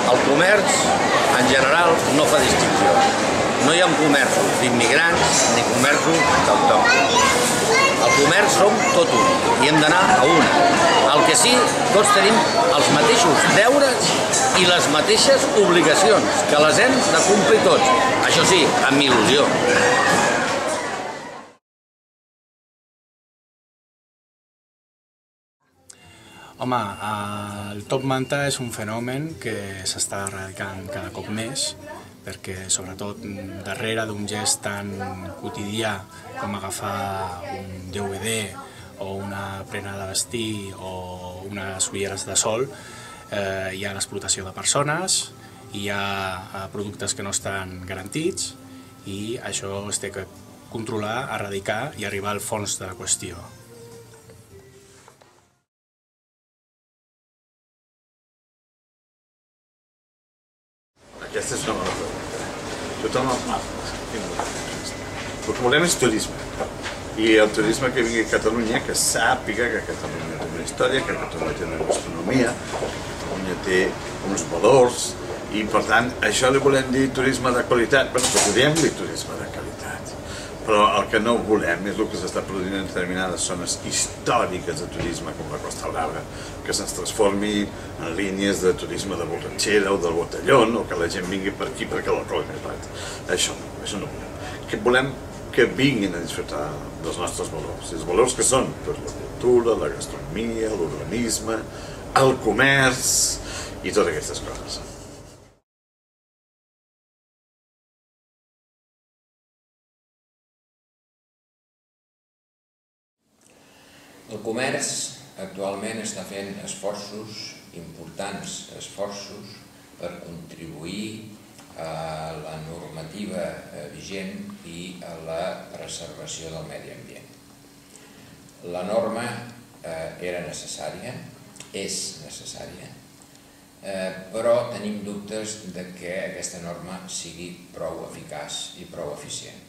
El comerç, en general, no fa distinció. No hi ha comerços d'immigrants ni comerços d'autòctons. El comerç som tot un i hem d'anar a una. El que sí, tots tenim els mateixos deures i les mateixes obligacions, que les hem de complir tots. Això sí, amb il·lusió. Home, el top manta és un fenomen que s'està erradicant cada cop més, perquè sobretot darrere d'un gest tan quotidià com agafar un DVD o una prena de vestir o unes ulleres de sol, hi ha l'explotació de persones, hi ha productes que no estan garantits i això es té que controlar, erradicar i arribar al fons de la qüestió. Aquesta és una bona pregunta. Tothom el que volem és turisme. I el turisme que vingui a Catalunya, que sàpiga que Catalunya té una història, que Catalunya té una gastronomia, que Catalunya té uns valors, i per tant, això li volem dir turisme de qualitat. Bé, podríem-li turisme de qualitat, però el que no volem és el que s'està produint en determinades zones històriques de turisme, com la Costa Brava, que se'ns transformi en línies de turisme de borratxera o del botellón, o que la gent vingui per aquí perquè l'alcohol és més barat. Això no volem. Volem que vinguin a disfrutar dels nostres valors. I els valors que són la cultura, la gastronomia, l'urbanisme, el comerç i totes aquestes coses. El comerç actualment està fent esforços, importants esforços, per contribuir a la normativa vigent i a la preservació del medi ambient. La norma era necessària, és necessària, però tenim dubtes que aquesta norma sigui prou eficaç i prou eficient.